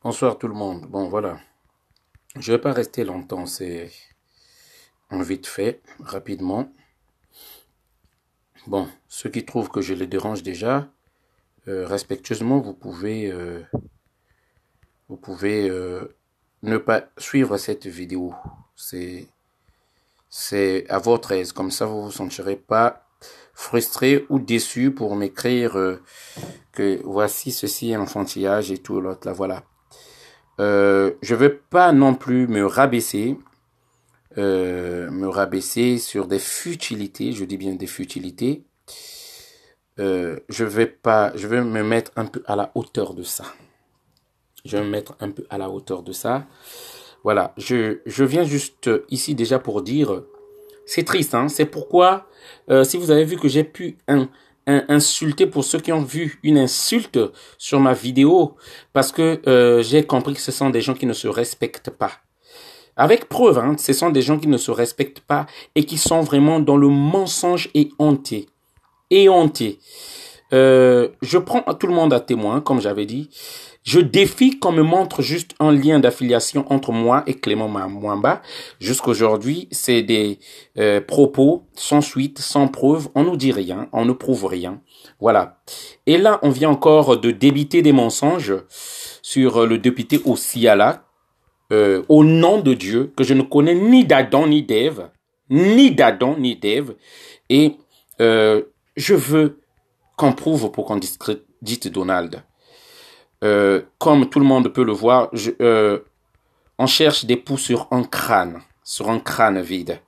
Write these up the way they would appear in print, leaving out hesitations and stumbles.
Bonsoir tout le monde. Bon, voilà. Je vais pas rester longtemps, c'est en vite fait, rapidement. Bon, ceux qui trouvent que je les dérange déjà, respectueusement, vous pouvez ne pas suivre cette vidéo. C'est à votre aise. Comme ça, vous vous sentirez pas frustré ou déçu pour m'écrire que voici ceci est enfantillage et tout l'autre là. Voilà. Je veux pas non plus me rabaisser sur des futilités, je dis bien des futilités. Je vais me mettre un peu à la hauteur de ça. Je vais me mettre un peu à la hauteur de ça. Voilà, je viens juste ici déjà pour dire, c'est triste, hein, c'est pourquoi, si vous avez vu que j'ai pu insulter, pour ceux qui ont vu une insulte sur ma vidéo, parce que j'ai compris que ce sont des gens qui ne se respectent pas. Avec preuve, hein, ce sont des gens qui ne se respectent pas et qui sont vraiment dans le mensonge éhonté. Éhonté. Je prends tout le monde à témoin, comme j'avais dit. Je défie qu'on me montre juste un lien d'affiliation entre moi et Clément Mwamba. Jusqu'aujourd'hui, c'est des propos sans suite, sans preuve. On nous dit rien, on ne prouve rien. Voilà. Et là, on vient encore de débiter des mensonges sur le député Osiala, au nom de Dieu, que je ne connais ni d'Adam ni d'Ève, et je veux qu'on prouve pour qu'on discrédite Donald. Comme tout le monde peut le voir, on cherche des poux sur un crâne vide.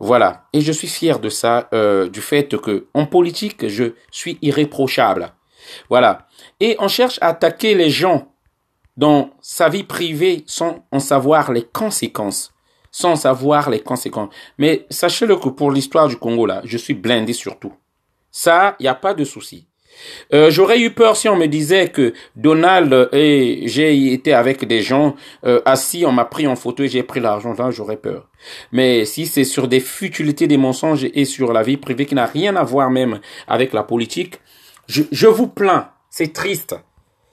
Voilà, et je suis fier de ça, du fait que en politique, je suis irréprochable. Voilà, et on cherche à attaquer les gens dans sa vie privée sans en savoir les conséquences. Mais sachez-le que pour l'histoire du Congo, là, je suis blindé sur tout. Ça, il n'y a pas de souci. J'aurais eu peur si on me disait que Donald et j'ai été avec des gens assis, on m'a pris en photo et j'ai pris l'argent. Là, j'aurais peur. Mais si c'est sur des futilités, des mensonges et sur la vie privée qui n'a rien à voir même avec la politique, je vous plains. C'est triste.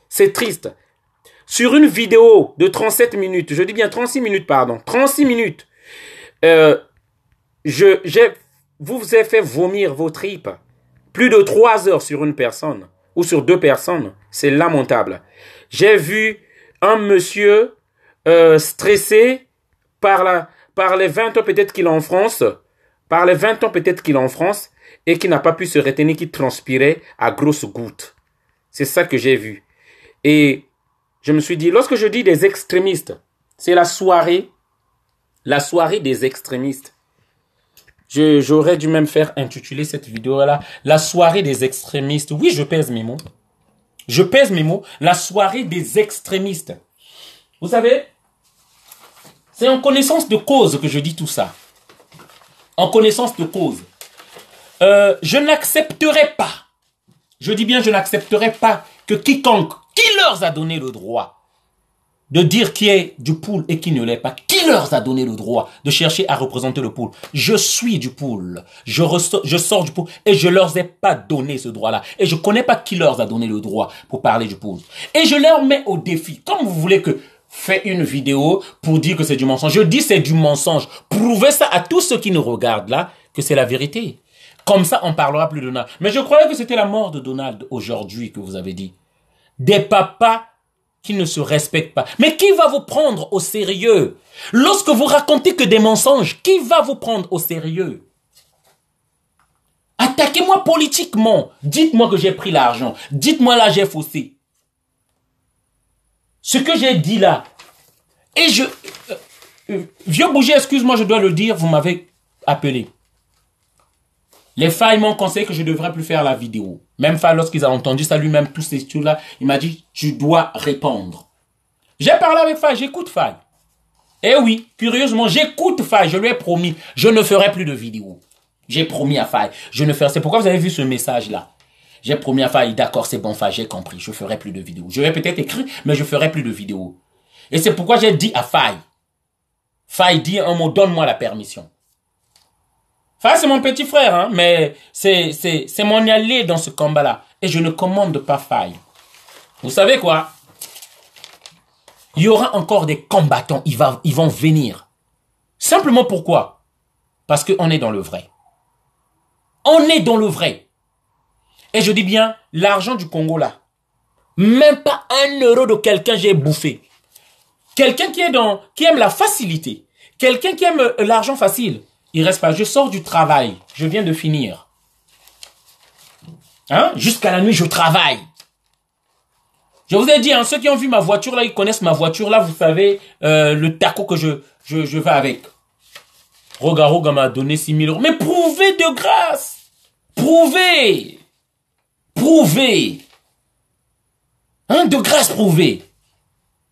C'est triste. Sur une vidéo de 37 minutes, je dis bien 36 minutes, pardon, 36 minutes, vous ai fait vomir vos tripes. Plus de 3 heures sur une personne ou sur 2 personnes, c'est lamentable. J'ai vu un monsieur stressé par les 20 ans peut-être qu'il est en France, et qui n'a pas pu se retenir, qui transpirait à grosses gouttes. C'est ça que j'ai vu. Et je me suis dit, lorsque je dis des extrémistes, c'est la soirée des extrémistes. J'aurais dû même faire intituler cette vidéo-là, la soirée des extrémistes. Oui, je pèse mes mots. La soirée des extrémistes. Vous savez, c'est en connaissance de cause que je dis tout ça. En connaissance de cause. Je n'accepterai pas, je dis bien je n'accepterai pas que quiconque, qui leur a donné le droit de dire qui est du pool et qui ne l'est pas, qui leur a donné le droit de chercher à représenter le pool. Je suis du pool, je sors du pool et je leur ai pas donné ce droit-là. Et je connais pas qui leur a donné le droit pour parler du pool. Et je leur mets au défi, comme vous voulez que fait une vidéo pour dire que c'est du mensonge. Je dis c'est du mensonge. Prouvez ça à tous ceux qui nous regardent là, que c'est la vérité. Comme ça, on parlera plus de Donald. Mais je croyais que c'était la mort de Donald aujourd'hui que vous avez dit. Des papas qui ne se respectent pas. Mais qui va vous prendre au sérieux? Lorsque vous racontez que des mensonges, qui va vous prendre au sérieux? Attaquez-moi politiquement. Dites-moi que j'ai pris l'argent. Dites-moi là, j'ai faussé. Ce que j'ai dit là. Et Vieux Bougie, excuse-moi, je dois le dire, vous m'avez appelé. Les Failles m'ont conseillé que je ne devrais plus faire la vidéo. Même Faille, lorsqu'il a entendu ça lui-même, tous ces trucs-là, il m'a dit, tu dois répondre. J'ai parlé avec Faille, j'écoute Faille. Eh oui, curieusement, j'écoute Faille, je lui ai promis, je ne ferai plus de vidéo. J'ai promis à Faille, je ne ferai. C'est pourquoi vous avez vu ce message-là. J'ai promis à Faille, d'accord, c'est bon Faille, j'ai compris, je ne ferai plus de vidéo. Je vais peut-être écrire, mais je ne ferai plus de vidéo. Et c'est pourquoi j'ai dit à Faille, Faille dit un mot, donne-moi la permission. Faille, c'est mon petit frère, hein, mais c'est mon allié dans ce combat-là. Et je ne commande pas Faille. Vous savez quoi? il y aura encore des combattants, ils vont venir. Simplement pourquoi? Parce qu'on est dans le vrai. On est dans le vrai. Et je dis bien, l'argent du Congo là, même pas 1 euro de quelqu'un j'ai bouffé. Quelqu'un qui aime la facilité, quelqu'un qui aime l'argent facile, il reste pas. Je sors du travail, je viens de finir. Hein? Jusqu'à la nuit, je travaille. Je vous ai dit, hein, ceux qui ont vu ma voiture là, ils connaissent ma voiture là, vous savez, le taco que je vais avec. Roga m'a donné 6 000 euros. Mais prouvez de grâce. Prouvez. Prouvez. Hein, de grâce, prouvez.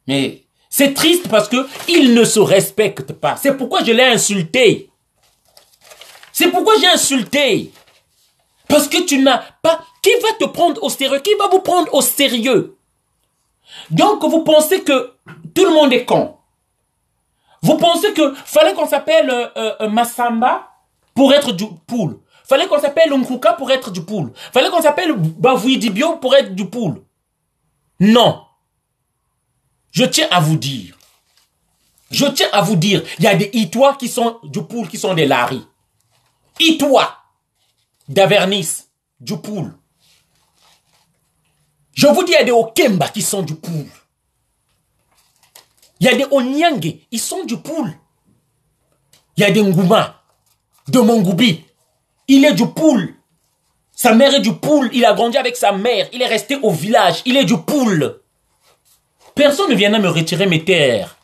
Mais c'est triste parce que il ne se respecte pas. C'est pourquoi je l'ai insulté. C'est pourquoi j'ai insulté. Parce que tu n'as pas... Qui va te prendre au sérieux? Qui va vous prendre au sérieux? Donc vous pensez que tout le monde est con. Vous pensez que fallait qu'on s'appelle Massamba pour être du poule. Fallait qu'on s'appelle Nkuka pour être du poule. Fallait qu'on s'appelle Bavouidibio pour être du poule. Non. Je tiens à vous dire. Je tiens à vous dire, il y a des Itois qui sont du poule, qui sont des Lari. Itois d'Avernis, du poule. Je vous dis, il y a des Okemba qui sont du poule. Il y a des Onyange, ils sont du poule. Il y a des Ngouma, de Mongoubi. Il est du poule. Sa mère est du poule. Il a grandi avec sa mère. Il est resté au village. Il est du poule. Personne ne viendra me retirer mes terres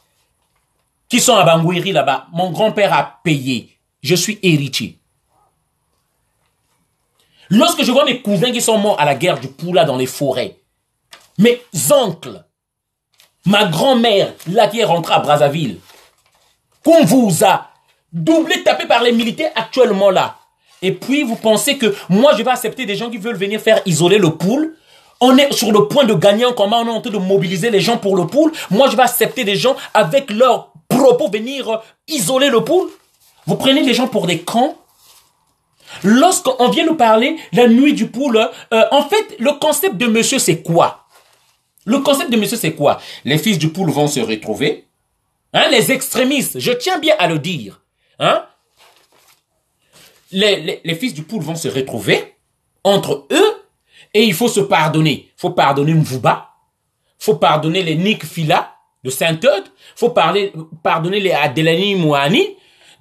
qui sont à Bangouiri là-bas. Mon grand-père a payé. Je suis héritier. Lorsque je vois mes cousins qui sont morts à la guerre du Poula dans les forêts, mes oncles, ma grand-mère, là qui est rentrée à Brazzaville, qu'on vous a doublé, tapé par les militaires actuellement là. Et puis vous pensez que moi je vais accepter des gens qui veulent venir faire isoler le Poule. On est sur le point de gagner un combat, on est en train de mobiliser les gens pour le Poule. Moi je vais accepter des gens avec leurs propos venir isoler le Poule. Vous prenez les gens pour des cons. Lorsqu'on vient nous parler la nuit du Poule, en fait, le concept de monsieur, c'est quoi? Le concept de monsieur, c'est quoi? Les fils du Poule vont se retrouver. Hein, les extrémistes, je tiens bien à le dire. Hein? Les fils du Poule vont se retrouver entre eux et il faut se pardonner. Il faut pardonner Mvouba. Il faut pardonner les Nick Fila de Saint-Eude. Il faut pardonner les Adelani Mouani.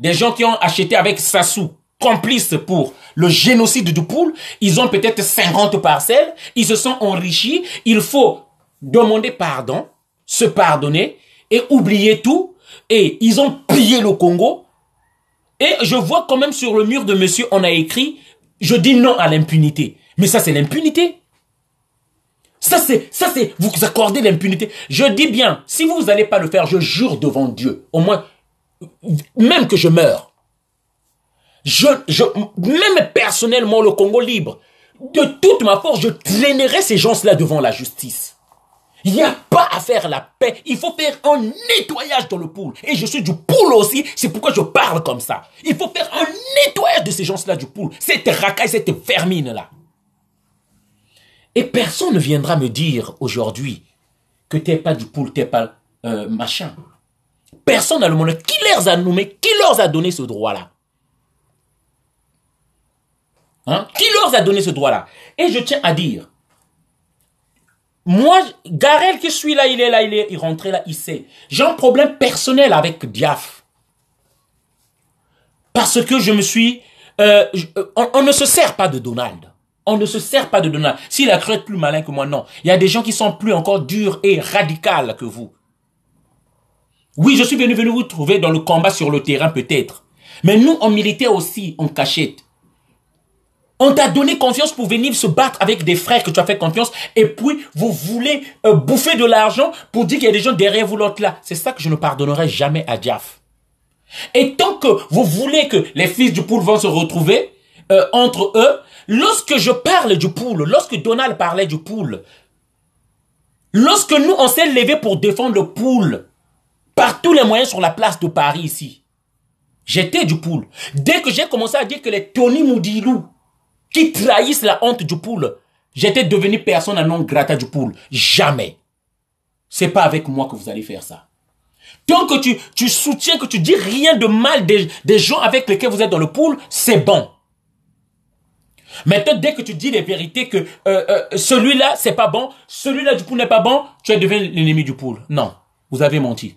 Des gens qui ont acheté avec Sassou, complices pour le génocide du Poule. Ils ont peut-être 50 parcelles. Ils se sont enrichis. Il faut demander pardon, se pardonner et oublier tout. Et ils ont pillé le Congo. Et je vois quand même sur le mur de monsieur, on a écrit, je dis non à l'impunité. Mais ça, c'est l'impunité. Ça, c'est, vous accordez l'impunité. Je dis bien, si vous n'allez pas le faire, je jure devant Dieu, au moins, même que je meure. Même personnellement, le Congo libre, de toute ma force, je traînerai ces gens-là devant la justice. Il n'y a pas à faire la paix. Il faut faire un nettoyage dans le Poule. Et je suis du Poule aussi. C'est pourquoi je parle comme ça. Il faut faire un nettoyage de ces gens-là du Poule. Cette racaille, cette vermine-là. Et personne ne viendra me dire aujourd'hui que t'es pas du Poule, t'es pas machin. Personne n'a le monde. Qui leur a nommé? Qui leur a donné ce droit-là? Hein? Qui leur a donné ce droit-là? Et je tiens à dire, moi, Garel qui suis là, il est rentré là, il sait. J'ai un problème personnel avec Diaf. Parce que je me suis... on ne se sert pas de Donald. On ne se sert pas de Donald. S'il a cru être plus malin que moi, non. Il y a des gens qui sont plus encore durs et radicaux que vous. Oui, je suis venu vous trouver dans le combat sur le terrain peut-être. Mais nous, on militait aussi en cachette. On t'a donné confiance pour venir se battre avec des frères que tu as fait confiance et puis vous voulez bouffer de l'argent pour dire qu'il y a des gens derrière vous l'autre là. C'est ça que je ne pardonnerai jamais à Diaf. Et tant que vous voulez que les fils du Poule vont se retrouver entre eux, lorsque je parle du Poule, lorsque Donald parlait du Poule, lorsque nous on s'est levé pour défendre le Poule par tous les moyens sur la place de Paris ici, j'étais du Poule. Dès que j'ai commencé à dire que les Tony Moudilou qui trahissent la honte du Poule, j'étais devenu personne à non grata du Poule. Jamais. c'est pas avec moi que vous allez faire ça. Tant que tu soutiens, que tu dis rien de mal des gens avec lesquels vous êtes dans le pool, c'est bon. Maintenant, dès que tu dis les vérités que celui-là, c'est pas bon, celui-là du pool n'est pas bon, tu es devenu l'ennemi du pool. Non, vous avez menti.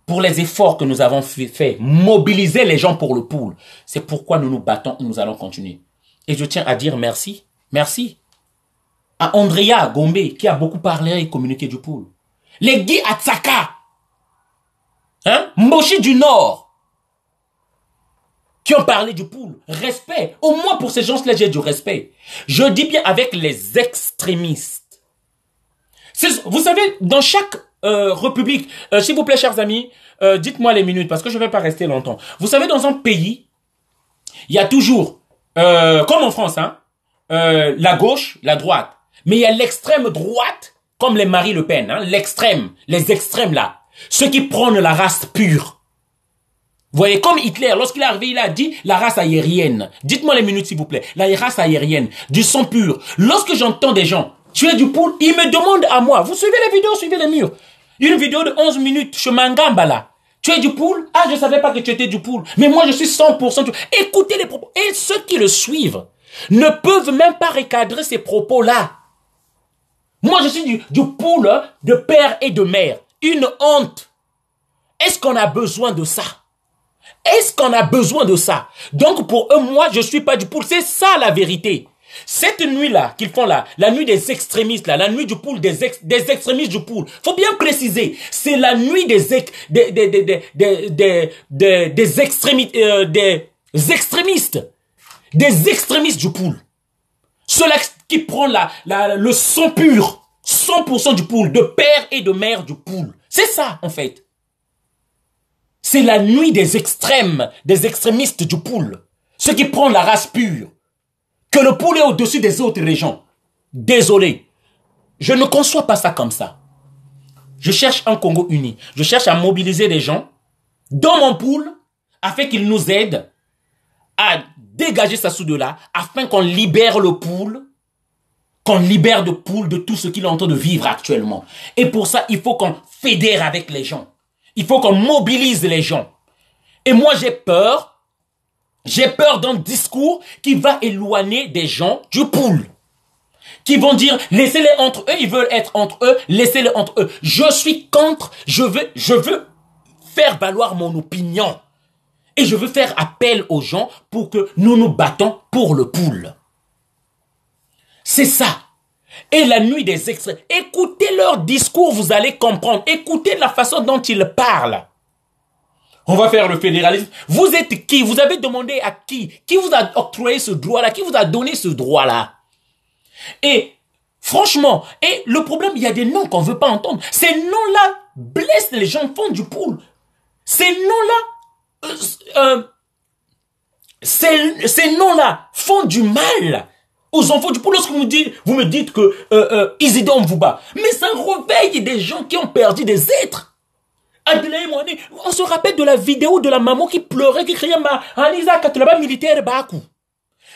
Pour les efforts que nous avons fait, mobiliser les gens pour le pool, c'est pourquoi nous nous battons et nous allons continuer. Et je tiens à dire merci, merci à Andrea Gombe qui a beaucoup parlé et communiqué du pool. Les Guy Atsaka, Mboshi du Nord, qui ont parlé du pool. Respect. Au moins pour ces gens-là, j'ai du respect. Je dis bien avec les extrémistes. Vous savez, dans chaque république, s'il vous plaît, chers amis, dites-moi les minutes parce que je ne vais pas rester longtemps. Vous savez, dans un pays, il y a toujours, comme en France, la gauche, la droite. Mais il y a l'extrême droite, comme les Marie Le Pen, l'extrême, les extrêmes là. Ceux qui prônent la race pure. Vous voyez, comme Hitler, lorsqu'il est arrivé, il a dit la race aérienne. Dites-moi les minutes, s'il vous plaît. La race aérienne, du sang pur. Lorsque j'entends des gens tuer du poule, ils me demandent à moi. Vous suivez les vidéos, suivez les murs. Une vidéo de 11 minutes, je m'engamba là. Tu es du poule? Ah, je savais pas que tu étais du poule. Mais moi, je suis 100% du... Écoutez les propos. Et ceux qui le suivent ne peuvent même pas recadrer ces propos-là. Moi, je suis du poule de père et de mère. Une honte. Est-ce qu'on a besoin de ça? Est-ce qu'on a besoin de ça? Donc pour eux, moi, je suis pas du pool. C'est ça la vérité. Cette nuit-là qu'ils font là, la nuit des extrémistes là, la nuit du pool des extrémistes du pool. Faut bien préciser, c'est la nuit des extrémistes du pool. Ceux-là qui prennent le sang pur, 100% du pool, de père et de mère du pool. C'est ça en fait. C'est la nuit des extrêmes, des extrémistes du pool. Ceux qui prennent la race pure. Que le pool est au-dessus des autres régions. Désolé. Je ne conçois pas ça comme ça. Je cherche un Congo uni. Je cherche à mobiliser les gens dans mon pool afin qu'ils nous aident à dégager ça sous de là, afin qu'on libère le pool, qu'on libère le pool de tout ce qu'il est en train de vivre actuellement. Et pour ça, il faut qu'on fédère avec les gens. Il faut qu'on mobilise les gens. Et moi, j'ai peur d'un discours qui va éloigner des gens du pool. Qui vont dire, laissez-les entre eux, ils veulent être entre eux, laissez-les entre eux. Je suis contre, je veux faire valoir mon opinion. Et je veux faire appel aux gens pour que nous nous battons pour le pool. C'est ça. Et la nuit des extraits. Écoutez leur discours, vous allez comprendre. Écoutez la façon dont ils parlent. On va faire le fédéralisme. Vous êtes qui? Vous avez demandé à qui? Qui vous a octroyé ce droit-là? Qui vous a donné ce droit-là? Et franchement, et le problème, il y a des noms qu'on ne veut pas entendre. Ces noms-là blessent les gens font du pool. Ces noms-là, ces noms-là font du mal aux enfants du pool. Lorsque vous me dites que Isidore Mvouba, mais ça réveille des gens qui ont perdu des êtres. On se rappelle de la vidéo de la maman qui pleurait, qui criait Anisa Katulaba militaire Bakou.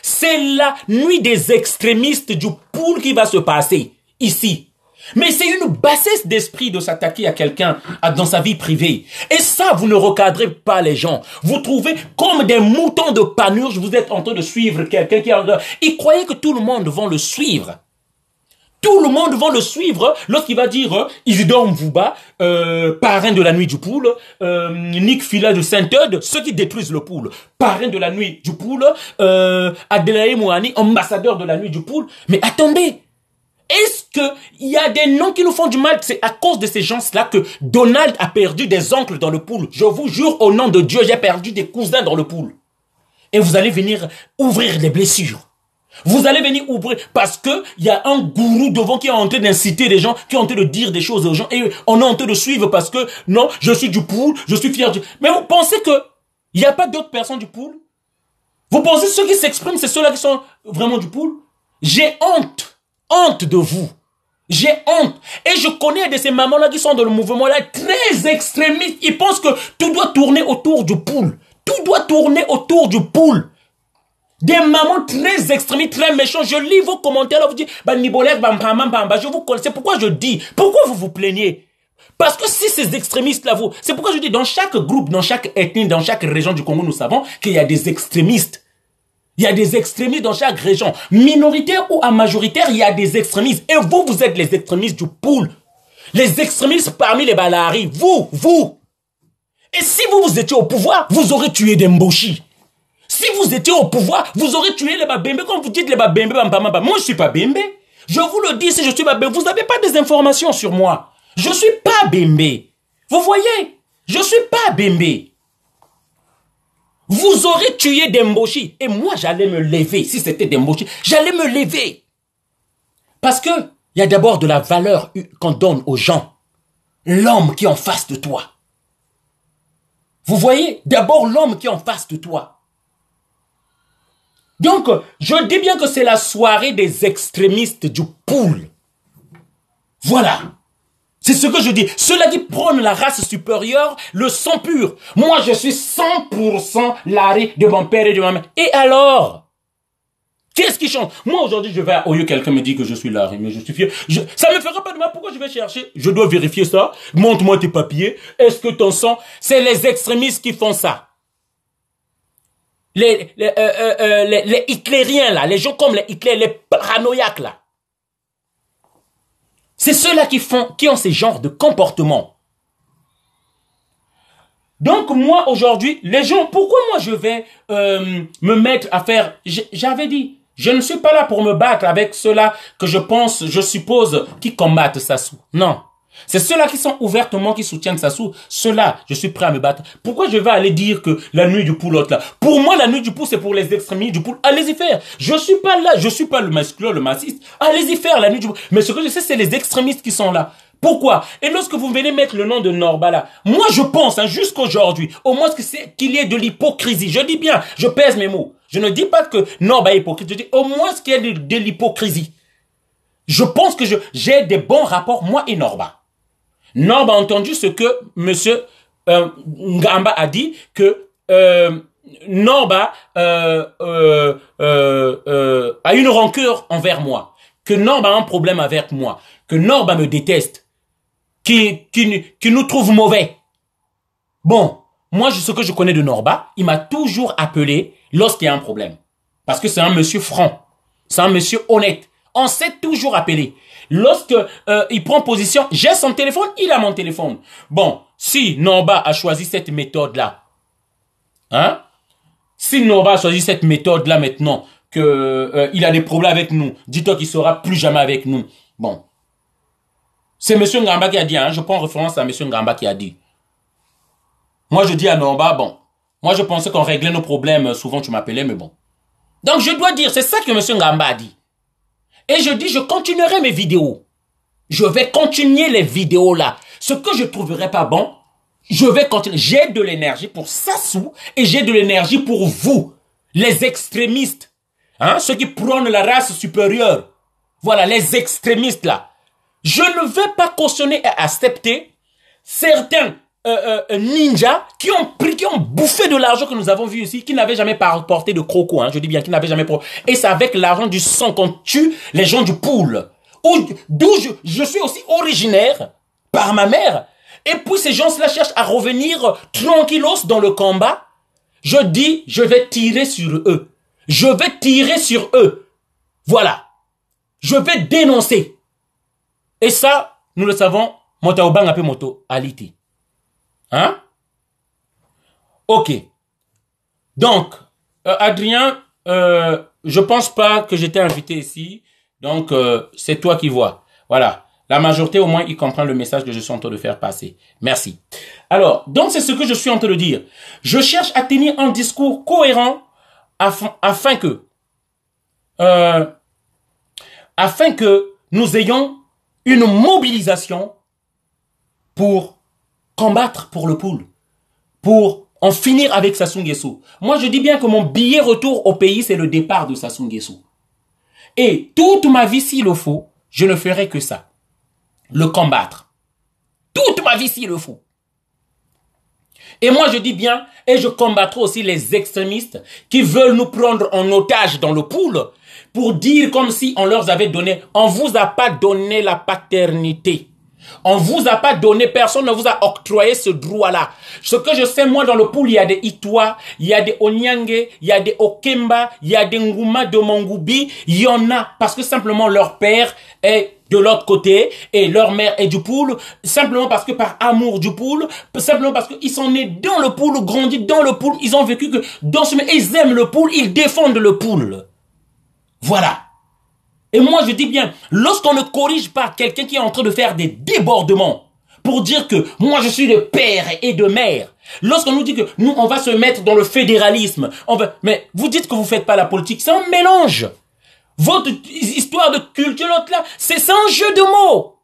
C'est la nuit des extrémistes du pool qui va se passer ici. Mais c'est une bassesse d'esprit de s'attaquer à quelqu'un dans sa vie privée. Et ça, vous ne recadrez pas les gens. Vous trouvez comme des moutons de panurge, vous êtes en train de suivre quelqu'un qui est en train... Ils croyaient que tout le monde va le suivre. Tout le monde va le suivre lorsqu'il va dire Isidore Mvouba, parrain de la nuit du pool, Nick Fila de Saint-Eude, ceux qui détruisent le pool, parrain de la nuit du pool, Adelaï Mouani, ambassadeur de la nuit du pool. Mais attendez, est-ce qu'il y a des noms qui nous font du mal? C'est à cause de ces gens-là que Donald a perdu des oncles dans le pool. Je vous jure au nom de Dieu, j'ai perdu des cousins dans le pool. Et vous allez venir ouvrir les blessures. Vous allez venir ouvrir parce que il y a un gourou devant qui est en train d'inciter les gens, qui est en train de dire des choses aux gens et on est en train de suivre parce que non, je suis du pool, je suis fier du... Mais vous pensez que il n'y a pas d'autres personnes du pool? Vous pensez que ceux qui s'expriment, c'est ceux-là qui sont vraiment du pool? J'ai honte de vous. J'ai honte. Et je connais de ces mamans-là qui sont dans le mouvement-là très extrémistes. Ils pensent que tout doit tourner autour du pool. Tout doit tourner autour du pool. Des mamans très extrémistes, très méchants. Je lis vos commentaires là, vous dites, je vous connais. C'est pourquoi je dis, pourquoi vous vous plaignez? Parce que si ces extrémistes-là, c'est pourquoi je dis, dans chaque groupe, dans chaque ethnie, dans chaque région du Congo, nous savons qu'il y a des extrémistes. Il y a des extrémistes dans chaque région. Minoritaire ou à majoritaire, il y a des extrémistes. Et vous, vous êtes les extrémistes du pool. Les extrémistes parmi les Balari. Vous. Et si vous étiez au pouvoir, vous aurez tué des Mboshi. Si vous étiez au pouvoir, vous aurez tué les Babembe. Comme vous dites les Babembe, moi je suis pas Bembe. Je vous le dis, si je suis Babembe, vous n'avez pas des informations sur moi. Je suis pas Bembe. Vous voyez? Je suis pas Bembe. Vous aurez tué des Mboshi. Et moi, j'allais me lever. Si c'était des Mboshi, j'allais me lever. Parce que il y a d'abord de la valeur qu'on donne aux gens. L'homme qui est en face de toi. Vous voyez? D'abord l'homme qui est en face de toi. Donc, je dis bien que c'est la soirée des extrémistes du pool. Voilà. C'est ce que je dis. Ceux-là qui prônent la race supérieure, le sang pur. Moi, je suis 100% l'arrêt de mon père et de ma mère. Et alors? Qu'est-ce qui change? Moi, aujourd'hui, je vais à Oyo, quelqu'un me dit que je suis l'arrêt, mais je suis fier. Ça me fera pas de mal. Pourquoi je vais chercher? Je dois vérifier ça. Montre-moi tes papiers. Est-ce que ton sang? C'est les extrémistes qui font ça. Les hitlériens, là. Les gens comme les Hitler, les paranoïaques, là. C'est ceux-là qui ont ces genres de comportements. Donc moi aujourd'hui, les gens, pourquoi moi je vais me mettre à faire, j'avais dit, je ne suis pas là pour me battre avec ceux-là que je suppose, qui combattent Sassou. Non. C'est ceux-là qui sont ouvertement, qui soutiennent Sassou. Ceux-là, je suis prêt à me battre. Pourquoi je vais aller dire que la nuit du poule, l'autre là? Pour moi, la nuit du poule, c'est pour les extrémistes du poule. Allez-y faire. Je suis pas là. Je suis pas le masculin, le massiste. Allez-y faire la nuit du poule. Mais ce que je sais, c'est les extrémistes qui sont là. Pourquoi? Et lorsque vous venez mettre le nom de Norba là, moi je pense, jusqu'aujourd'hui, au moins qu'il y ait de l'hypocrisie. Je dis bien, je pèse mes mots. Je ne dis pas que Norba est hypocrite. Je dis au moins qu'il y ait de l'hypocrisie. Je pense que j'ai des bons rapports, moi et Norba. Norba a entendu ce que monsieur Ngamba a dit, que Norba a une rancœur envers moi, que Norba a un problème avec moi, que Norba me déteste, qui nous trouve mauvais. Bon, moi ce que je connais de Norba, il m'a toujours appelé lorsqu'il y a un problème. Parce que c'est un monsieur franc, c'est un monsieur honnête. On s'est toujours appelé. Lorsque il prend position, j'ai son téléphone, il a mon téléphone. Bon, si Norba a choisi cette méthode-là, hein? Si Norba a choisi cette méthode-là maintenant, que il a des problèmes avec nous, dis-toi qu'il sera plus jamais avec nous. Bon, c'est monsieur Ngamba qui a dit, hein? Je prends référence à monsieur Ngamba qui a dit. Moi, je dis à Norba, bon, moi je pensais qu'on réglait nos problèmes, souvent tu m'appelais, mais bon. Donc je dois dire, c'est ça que monsieur Ngamba a dit. Et je dis, je continuerai mes vidéos. Je vais continuer les vidéos là. Ce que je trouverai pas bon, je vais continuer. J'ai de l'énergie pour Sassou et j'ai de l'énergie pour vous, les extrémistes. Hein, ceux qui prônent la race supérieure. Voilà, les extrémistes là. Je ne vais pas cautionner et accepter certains ninjas qui ont bouffé de l'argent que nous avons vu ici, qui n'avaient jamais porté de croco, hein, je dis bien, qui n'avaient jamais porté. Et c'est avec l'argent du sang qu'on tue les gens du pool. D'où je suis aussi originaire par ma mère. Et puis ces gens-là cherchent à revenir tranquillos dans le combat. Je dis, je vais tirer sur eux. Je vais tirer sur eux. Voilà. Je vais dénoncer. Et ça, nous le savons, Motaobang ape moto aliti. Hein? Ok. Donc, Adrien, je pense pas que j'étais invité ici. Donc, c'est toi qui vois. Voilà. La majorité, au moins, ils comprennent le message que je suis en train de faire passer. Merci. Alors, donc, c'est ce que je suis en train de dire. Je cherche à tenir un discours cohérent afin que nous ayons une mobilisation pour combattre pour le pool, pour en finir avec Sassou Nguesso. Moi, je dis bien que mon billet retour au pays, c'est le départ de Sassou Nguesso. Et toute ma vie, s'il le faut, je ne ferai que ça. Le combattre. Toute ma vie, s'il le faut. Et moi, je dis bien, et je combattrai aussi les extrémistes qui veulent nous prendre en otage dans le pool pour dire comme si on leur avait donné, on vous a pas donné la paternité. On vous a pas donné, personne ne vous a octroyé ce droit-là. Ce que je sais, moi, dans le pool, il y a des Itwa, il y a des Onyange, il y a des Okemba, il y a des Ngouma de Mongoubi. Il y en a parce que simplement leur père est de l'autre côté et leur mère est du pool. Simplement parce que par amour du pool, simplement parce qu'ils sont nés dans le pool, grandis dans le pool, ils ont vécu que dans ce, ils aiment le pool, ils défendent le pool. Voilà. Et moi, je dis bien, lorsqu'on ne corrige pas quelqu'un qui est en train de faire des débordements pour dire que moi, je suis de père et de mère, lorsqu'on nous dit que nous, on va se mettre dans le fédéralisme, mais vous dites que vous faites pas la politique, c'est un mélange. Votre histoire de culture, l'autre là, c'est un jeu de mots.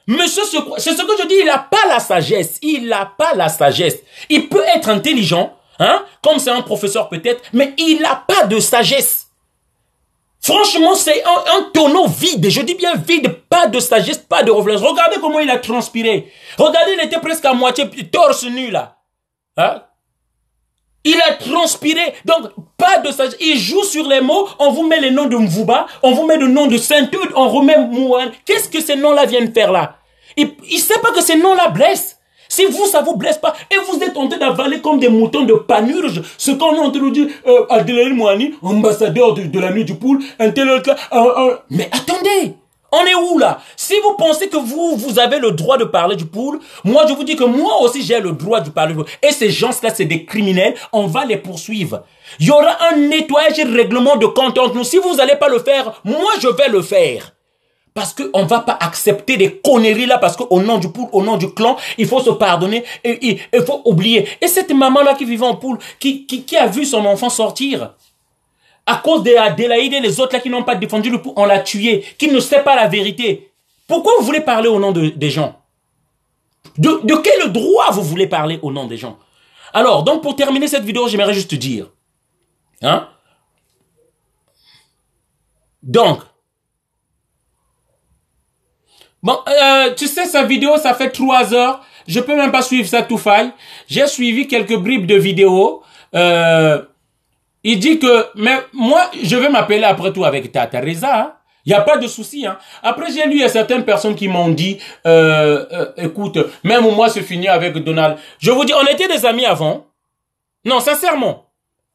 Monsieur, c'est ce que je dis, il n'a pas la sagesse. Il n'a pas la sagesse. Il peut être intelligent, hein, comme c'est un professeur peut-être, mais il n'a pas de sagesse. Franchement, c'est un tonneau vide. Je dis bien vide. Pas de sagesse, pas de réflexion. Regardez comment il a transpiré. Regardez, il était presque à moitié torse nu, là. Hein? Il a transpiré. Donc, pas de sagesse. Il joue sur les mots. On vous met les noms de Mvouba. On vous met le nom de Saint-Eude. On remet Mouane. Qu'est-ce que ces noms-là viennent faire là? Il sait pas que ces noms-là blessent. Si vous, ça vous blesse pas, et vous êtes en train d'avaler comme des moutons de panurge, ce qu'on est en train de dire, Adelaide Mouani, ambassadeur de la nuit du pool, un tel autre là, mais attendez, on est où là? Si vous pensez que vous avez le droit de parler du pool, moi je vous dis que moi aussi j'ai le droit de parler du pool. Et ces gens-là, c'est des criminels, on va les poursuivre. Il y aura un nettoyage et règlement de compte entre nous. Si vous n'allez pas le faire, moi je vais le faire. Parce qu'on ne va pas accepter des conneries là, parce qu'au nom du pool, au nom du clan, il faut se pardonner et il faut oublier. Et cette maman-là qui vivait en pool, qui a vu son enfant sortir, à cause d'Adélaïde et les autres là qui n'ont pas défendu le pool, on l'a tué, qui ne sait pas la vérité. Pourquoi vous voulez parler au nom des gens? De quel droit vous voulez parler au nom des gens? Alors, donc pour terminer cette vidéo, j'aimerais juste dire, hein? Donc, bon, tu sais, sa vidéo, ça fait 3 heures. Je peux même pas suivre ça tout faille. J'ai suivi quelques bribes de vidéos. Il dit que, mais moi, je vais m'appeler après tout avec Tata Reza. Hein. Il n'y a pas de souci. Hein. Après, j'ai lu, il y a certaines personnes qui m'ont dit, écoute, même moi, c'est fini avec Donald. Je vous dis, on était des amis avant. Non, sincèrement,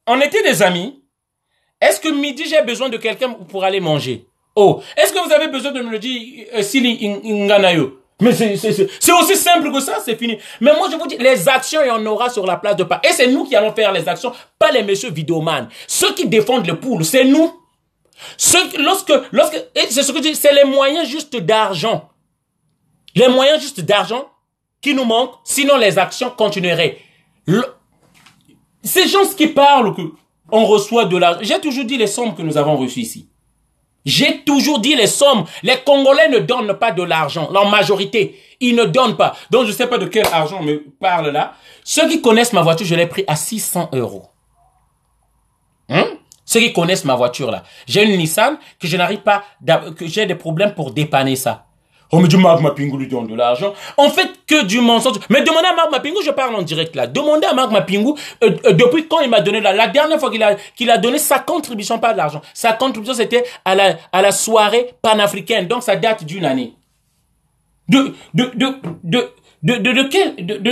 on était des amis. Est-ce que midi, j'ai besoin de quelqu'un pour aller manger? Oh, est-ce que vous avez besoin de me le dire, Sili Nganayo? Mais c'est aussi simple que ça, c'est fini. Mais moi, je vous dis, les actions, il y en aura sur la place de Paris. Et c'est nous qui allons faire les actions, pas les messieurs vidéomans. Ceux qui défendent le pool, c'est nous. Et c'est ce que je dis, c'est les moyens juste d'argent. Les moyens juste d'argent qui nous manquent, sinon les actions continueraient. Ces gens qui parlent qu'on reçoit de l'argent, j'ai toujours dit les sommes que nous avons reçues ici. J'ai toujours dit les sommes. Les Congolais ne donnent pas de l'argent. En majorité, ils ne donnent pas. Donc, je ne sais pas de quel argent on me parle là. Ceux qui connaissent ma voiture, je l'ai pris à 600 €. Hein? Ceux qui connaissent ma voiture là. J'ai une Nissan que je n'arrive pas, que j'ai des problèmes pour dépanner ça. On me dit, Marc Mapingu lui donne de l'argent. On fait que du mensonge. Mais demandez à Marc Mapingu, je parle en direct là. Demandez à Marc Mapingu, depuis quand il m'a donné la dernière fois qu'il a donné sa contribution, pas de l'argent. Sa contribution, c'était à la soirée panafricaine. Donc, ça date d'une année. De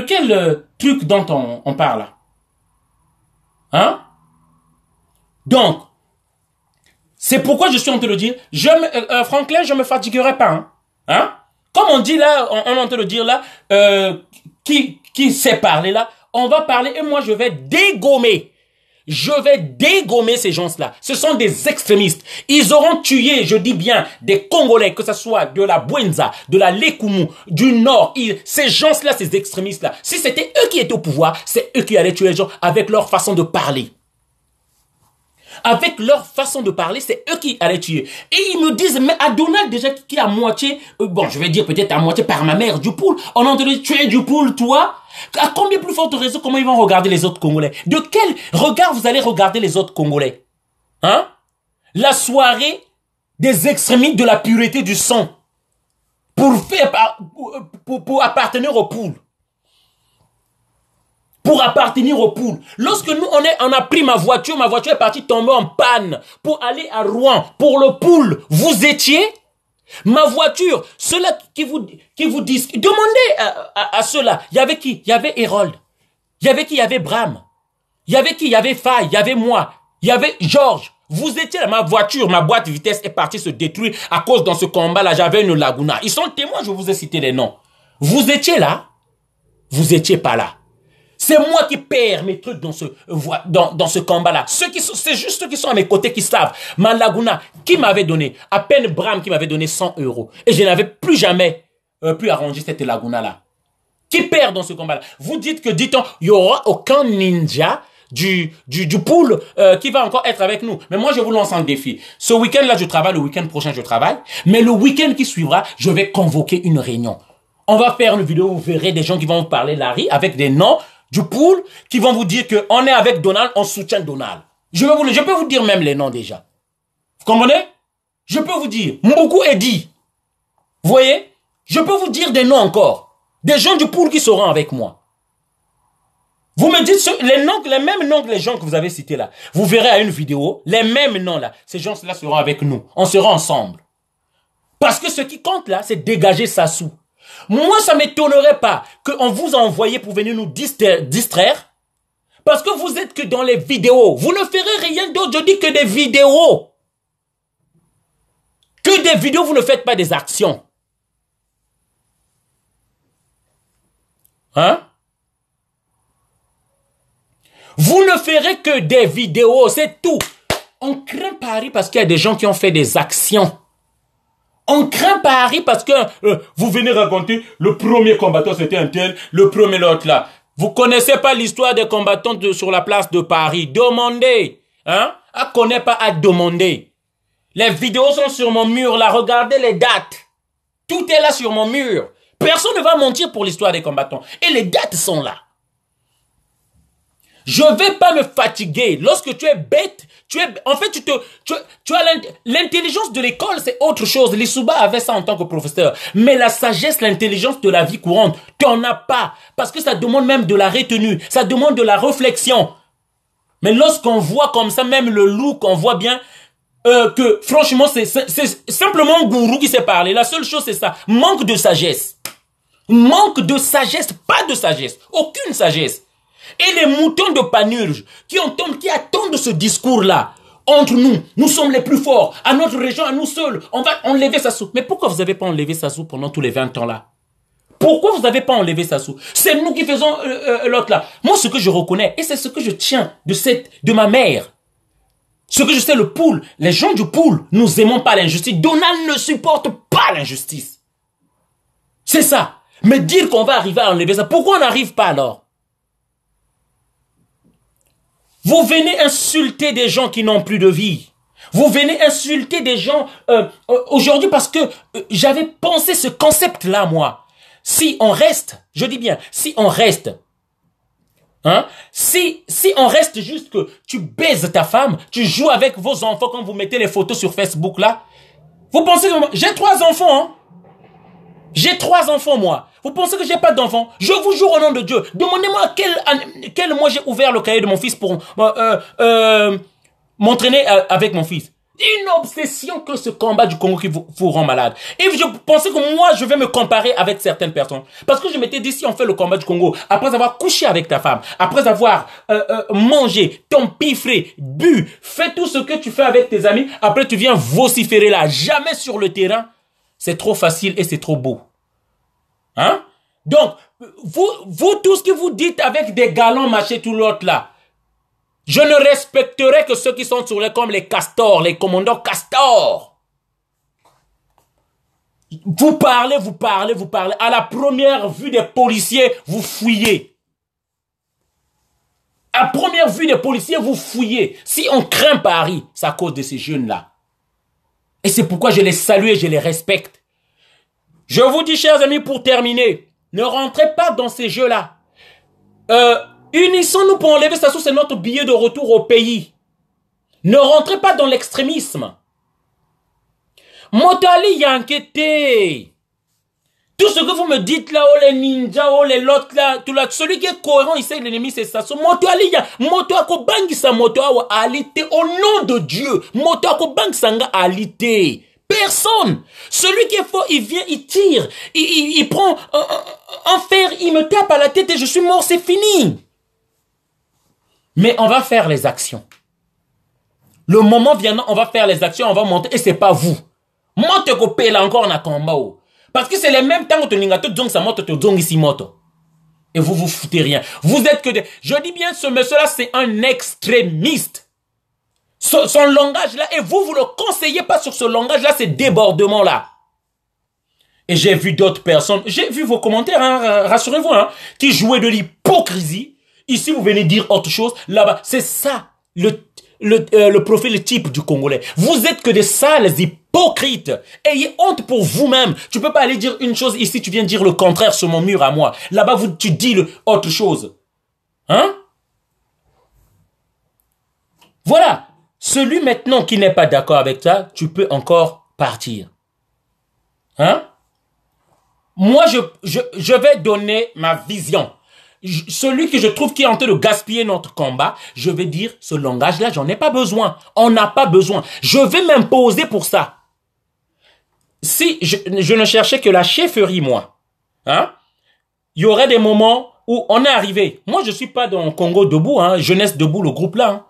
quel truc dont on parle là? Hein? Donc, c'est pourquoi je suis en train de dire, Franklin, je me fatiguerai pas, hein? Hein? Comme on dit là, on est en train de dire là, qui sait parler là, on va parler et moi je vais dégommer. Je vais dégommer ces gens-là. Ce sont des extrémistes. Ils auront tué, je dis bien, des Congolais, que ce soit de la Bwenza, de la Lekumu, du Nord. Ces gens-là, ces extrémistes-là, si c'était eux qui étaient au pouvoir, c'est eux qui allaient tuer les gens avec leur façon de parler. Avec leur façon de parler, c'est eux qui allaient tuer. Et ils me disent, mais à Donald déjà qui est à moitié, bon je vais dire peut-être à moitié par ma mère du pool, on a entendu tuer du pool, toi. À combien plus forte raison, comment ils vont regarder les autres Congolais? De quel regard vous allez regarder les autres Congolais? Hein? La soirée des extrémistes de la pureté du sang. Pour appartenir au pool. pour appartenir au pool. Lorsque nous, on a pris ma voiture est partie tomber en panne pour aller à Rouen pour le pool. Vous étiez? Ma voiture, ceux-là qui vous disent, demandez à ceux-là, il y avait qui? Il y avait Harold. Il y avait qui? Il y avait Bram. Il y avait qui? Il y avait Faye, il y avait moi, il y avait Georges. Vous étiez là, ma voiture, ma boîte de vitesse est partie se détruire à cause dans ce combat-là, j'avais une Laguna. Ils sont témoins, je vous ai cité les noms. Vous étiez là? Vous étiez pas là. C'est moi qui perds mes trucs dans ce combat-là. C'est juste ceux qui sont à mes côtés qui savent. Ma Laguna, qui m'avait donné? À peine Bram qui m'avait donné 100 €. Et je n'avais plus jamais pu arranger cette Laguna-là. Qui perd dans ce combat-là? Vous dites que, dit-on, il n'y aura aucun ninja du pool qui va encore être avec nous. Mais moi, je vous lance un défi. Ce week-end-là, je travaille. Le week-end prochain, je travaille. Mais le week-end qui suivra, je vais convoquer une réunion. On va faire une vidéo où vous verrez des gens qui vont vous parler, Larry, avec des noms du pool, qui vont vous dire qu'on est avec Donald, on soutient Donald. Je peux vous dire même les noms déjà. Vous comprenez? Je peux vous dire. Beaucoup est dit. Vous voyez? Je peux vous dire des noms encore. Des gens du pool qui seront avec moi. Vous me dites les mêmes noms que les gens que vous avez cités là. Vous verrez à une vidéo, les mêmes noms là. Ces gens-là seront avec nous. On sera ensemble. Parce que ce qui compte là, c'est dégager Sassou. Moi, ça m'étonnerait pas qu'on vous a envoyé pour venir nous distraire. Parce que vous êtes que dans les vidéos. Vous ne ferez rien d'autre. Je dis que des vidéos. Que des vidéos, vous ne faites pas des actions. Hein? Vous ne ferez que des vidéos, c'est tout. On craint Paris parce qu'il y a des gens qui ont fait des actions. On craint Paris parce que vous venez raconter le premier combattant c'était un tel, le premier l'autre là. Vous connaissez pas l'histoire des combattants sur la place de Paris. Demandez. Hein? À connaître pas à demander. Les vidéos sont sur mon mur là. Regardez les dates. Tout est là sur mon mur. Personne ne va mentir pour l'histoire des combattants. Et les dates sont là. Je ne vais pas me fatiguer. Lorsque tu es bête, en fait, tu as l'intelligence de l'école, c'est autre chose. Lissouba avait ça en tant que professeur. Mais la sagesse, l'intelligence de la vie courante, tu n'en as pas. Parce que ça demande même de la retenue. Ça demande de la réflexion. Mais lorsqu'on voit comme ça, même le look, on voit bien que franchement, c'est simplement un gourou qui s'est parlé. La seule chose, c'est ça. Manque de sagesse. Manque de sagesse. Pas de sagesse. Aucune sagesse. Et les moutons de Panurge qui attendent ce discours-là, entre nous sommes les plus forts, à notre région, à nous seuls, on va enlever Sassou. Mais pourquoi vous n'avez pas enlevé Sassou pendant tous les 20 ans là? Pourquoi vous n'avez pas enlevé Sassou? C'est nous qui faisons l'autre là. Moi, ce que je reconnais, et c'est ce que je tiens de ma mère, ce que je sais, le pool, les gens du pool, nous aimons pas l'injustice. Donald ne supporte pas l'injustice. C'est ça. Mais dire qu'on va arriver à enlever ça, pourquoi on n'arrive pas alors? Vous venez insulter des gens qui n'ont plus de vie. Vous venez insulter des gens aujourd'hui parce que j'avais pensé ce concept-là, moi. Si on reste, je dis bien, si on reste, hein, si on reste juste que tu baises ta femme, tu joues avec vos enfants quand vous mettez les photos sur Facebook là, vous pensez que j'ai 3 enfants, hein? J'ai 3 enfants, moi. Vous pensez que j'ai pas d'enfants? Je vous jure au nom de Dieu. Demandez-moi quel mois j'ai ouvert le cahier de mon fils pour m'entraîner avec mon fils. Une obsession que ce combat du Congo qui vous rend malade. Et je pensais que moi, je vais me comparer avec certaines personnes. Parce que je m'étais dit, si on fait le combat du Congo, après avoir couché avec ta femme, après avoir mangé, t'empiffré, bu, fait tout ce que tu fais avec tes amis, après tu viens vociférer là, jamais sur le terrain. C'est trop facile et c'est trop beau. Hein? Donc, vous tous qui vous dites avec des galons mâchés tout l'autre là, je ne respecterai que ceux qui sont sur les comme les castors, les commandants castors. Vous parlez. À la première vue des policiers, vous fouillez. À la première vue des policiers, vous fouillez. Si on craint Paris, c'est à cause de ces jeunes-là. Et c'est pourquoi je les salue et je les respecte. Je vous dis, chers amis, pour terminer, ne rentrez pas dans ces jeux-là. Unissons-nous pour enlever Sassou, c'est notre billet de retour au pays. Ne rentrez pas dans l'extrémisme. Motali Yankete. Tout ce que vous me dites là, oh les ninjas, oh les lots là, tout là, celui qui est cohérent, il sait que l'ennemi c'est ça. Moto aliya, moto akobangi sa moto awa alite, au nom de Dieu, moto akobangi sanga alite. Personne. Celui qui est fort, il vient, il tire, il prend un fer, il me tape à la tête et je suis mort, c'est fini. Mais on va faire les actions. Le moment viendra, on va faire les actions, on va monter et c'est pas vous. Moi, te copé là encore na combat. Parce que c'est les mêmes temps que tu n'as pas sa moto, tu n'as ici moto. Et vous foutez rien. Vous êtes que des... Je dis bien, ce monsieur-là, c'est un extrémiste. Son langage-là, et vous le conseillez pas sur ce langage-là, ces débordements-là. Et j'ai vu d'autres personnes, j'ai vu vos commentaires, hein, rassurez-vous, hein, qui jouaient de l'hypocrisie. Ici, vous venez dire autre chose. Là-bas, c'est ça, le profil type du Congolais. Vous êtes que des sales hypocrites. Ayez honte pour vous-même. Tu peux pas aller dire une chose ici, tu viens dire le contraire sur mon mur à moi. Là-bas, tu dis autre chose. Hein? Voilà. Celui maintenant qui n'est pas d'accord avec ça, tu peux encore partir. Hein? Moi, je vais donner ma vision. Celui que je trouve qui est en train de gaspiller notre combat, je vais dire, ce langage-là, j'en ai pas besoin. On n'a pas besoin. Je vais m'imposer pour ça. Si je ne cherchais que la chefferie, moi, hein, il y aurait des moments où on est arrivé. Moi, je suis pas dans Congo debout, hein, Jeunesse debout, le groupe là. Hein.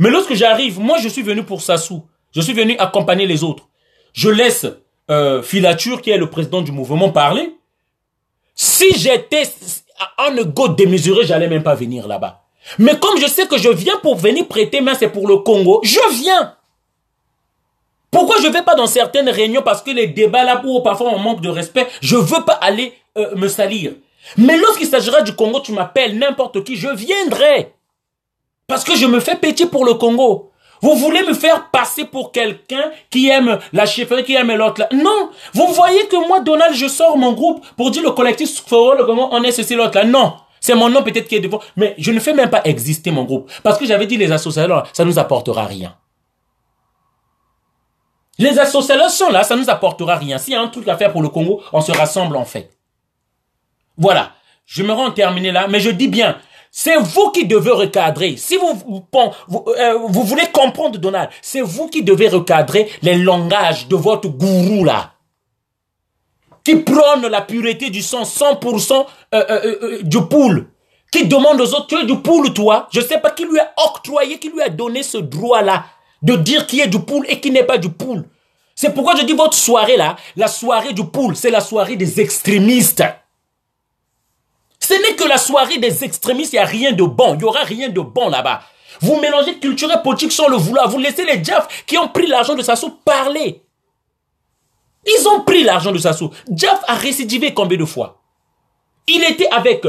Mais lorsque j'arrive, moi, je suis venu pour Sassou. Je suis venu accompagner les autres. Je laisse Filature, qui est le président du mouvement, parler. Si j'étais un ego démesuré, j'allais même pas venir là-bas. Mais comme je sais que je viens pour venir prêter main, c'est pour le Congo, je viens. Pourquoi je vais pas dans certaines réunions? Parce que les débats là, où parfois on manque de respect, je veux pas aller me salir. Mais lorsqu'il s'agira du Congo, tu m'appelles n'importe qui, je viendrai. Parce que je me fais péter pour le Congo. Vous voulez me faire passer pour quelqu'un qui aime la chefferie, qui aime l'autre là. Non. Vous voyez que moi, Donald, je sors mon groupe pour dire le collectif comment on est ceci, l'autre là. Non. C'est mon nom peut-être qui est devant. Mais je ne fais même pas exister mon groupe. Parce que j'avais dit les associations, ça nous apportera rien. Les associations là, ça nous apportera rien. S'il y a un truc à faire pour le Congo, on se rassemble en fait. Voilà. Je me rends terminé là, mais je dis bien, c'est vous qui devez recadrer. Si vous voulez comprendre Donald, c'est vous qui devez recadrer les langages de votre gourou là. Qui prône la pureté du sang 100% du poule. Qui demande aux autres, tu es du poule toi. Je sais pas qui lui a octroyé, qui lui a donné ce droit là. De dire qui est du poule et qui n'est pas du poule. C'est pourquoi je dis votre soirée là, la soirée du poule, c'est la soirée des extrémistes. Ce n'est que la soirée des extrémistes, il n'y a rien de bon. Il n'y aura rien de bon là-bas. Vous mélangez culture et politique sans le vouloir. Vous laissez les Diaf qui ont pris l'argent de Sassou parler. Ils ont pris l'argent de Sassou. Diaf a récidivé combien de fois? Il était avec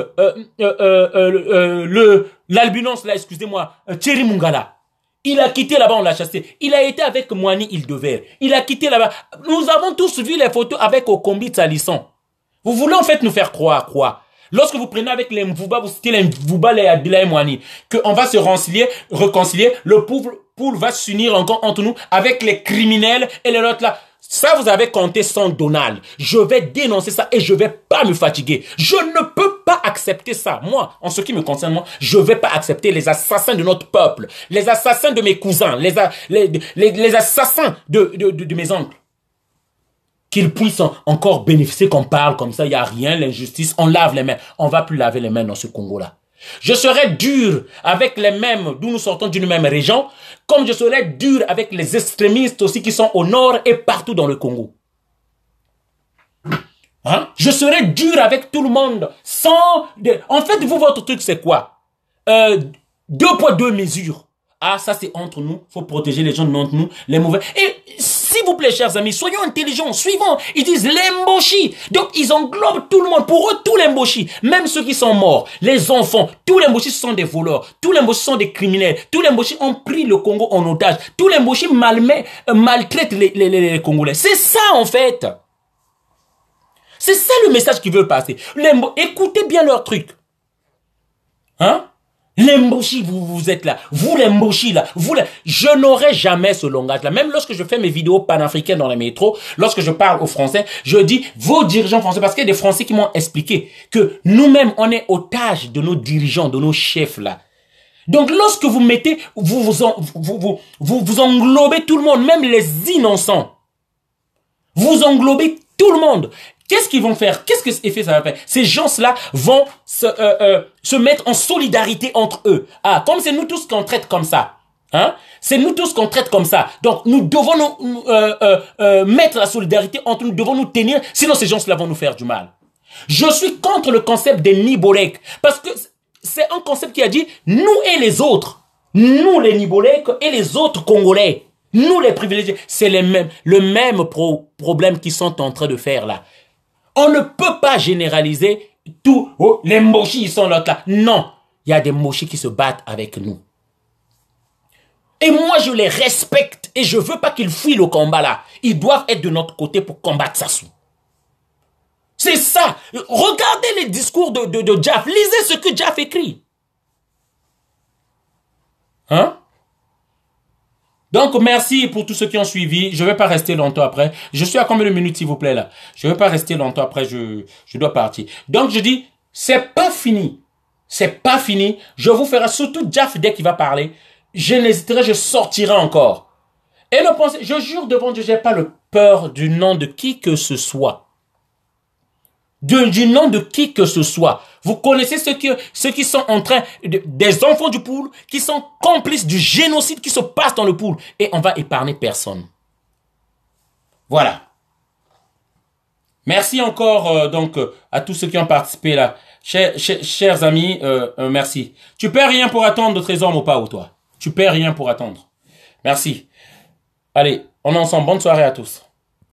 l'albinos là, excusez-moi, Thierry Mungala. Il a quitté là-bas, on l'a chassé. Il a été avec Moani Hildevert. Il a quitté là-bas. Nous avons tous vu les photos avec Okombi Salisson. Vous voulez en fait nous faire croire quoi? Lorsque vous prenez avec les Mvouba, vous citez les Mvouba, les Abila et Moani, qu'on va se réconcilier, le poule va s'unir encore entre nous avec les criminels et les autres là. Ça, vous avez compté sans Donald. Je vais dénoncer ça et je vais pas me fatiguer. Je ne peux pas accepter ça. Moi, en ce qui me concerne, moi, je vais pas accepter les assassins de notre peuple, les assassins de mes cousins, les assassins de mes oncles. Qu'ils puissent encore bénéficier qu'on parle comme ça, il n'y a rien, l'injustice, on lave les mains. On va plus laver les mains dans ce Congo-là. Je serai dur avec les mêmes, d'où nous sortons d'une même région, comme je serai dur avec les extrémistes aussi qui sont au nord et partout dans le Congo. Hein? Je serai dur avec tout le monde, sans... En fait, vous, votre truc, c'est quoi? 2 poids, 2 mesures. Ah, ça c'est entre nous, faut protéger les gens de entre nous, les mauvais. Et s'il vous plaît, chers amis, soyons intelligents, suivons. Ils disent l'emboshi. Donc, ils englobent tout le monde. Pour eux, tous les mboshi, même ceux qui sont morts, les enfants, tous les mboshi sont des voleurs. Tous les mboshi sont des criminels. Tous les mboshi ont pris le Congo en otage. Tous les mboshi maltraitent les Congolais. C'est ça, en fait. C'est ça le message qu'ils veulent passer. Écoutez bien leur truc. Hein? Les Mboshi, vous êtes là. Vous, les Mboshi, là. Je n'aurai jamais ce langage-là. Même lorsque je fais mes vidéos panafricaines dans les métros, lorsque je parle aux Français, je dis vos dirigeants français, parce qu'il y a des Français qui m'ont expliqué que nous-mêmes, on est otages de nos dirigeants, de nos chefs, là. Donc, lorsque vous mettez, vous englobez tout le monde, même les innocents. Vous englobez tout le monde. Qu'est-ce qu'ils vont faire? Qu'est-ce que cet effet ça va faire? Ces gens-là vont se mettre en solidarité entre eux. Ah, comme c'est nous tous qu'on traite comme ça. Hein? C'est nous tous qu'on traite comme ça. Donc, nous devons mettre la solidarité entre nous, devons nous tenir, sinon ces gens-là vont nous faire du mal. Je suis contre le concept des Nibolek, parce que c'est un concept qui a dit, nous et les autres, nous les Nibolek et les autres Congolais, nous les privilégiés, c'est le même problème qu'ils sont en train de faire là. On ne peut pas généraliser tout. Oh, les Mboshi, ils sont là. Non, il y a des Mboshi qui se battent avec nous. Et moi, je les respecte et je veux pas qu'ils fuient le combat là. Ils doivent être de notre côté pour combattre Sassou. C'est ça. Regardez les discours de Jaff. Lisez ce que Jaff écrit. Hein? Donc, merci pour tous ceux qui ont suivi. Je ne vais pas rester longtemps après. Je suis à combien de minutes, s'il vous plaît, là? Je ne vais pas rester longtemps après, je dois partir. Donc, je dis, c'est pas fini. C'est pas fini. Je vous ferai, surtout Jaff, dès qu'il va parler, je n'hésiterai, je sortirai encore. Et ne pensez, je jure devant Dieu, j'ai pas le peur du nom de qui que ce soit. Du nom de qui que ce soit. Vous connaissez ceux qui sont en train, des enfants du pool, qui sont complices du génocide qui se passe dans le pool. Et on va épargner personne. Voilà. Merci encore donc à tous ceux qui ont participé là. Chers amis, merci. Tu perds rien pour attendre, Trésor Mopao, toi. Tu perds rien pour attendre. Merci. Allez, on est ensemble. Bonne soirée à tous.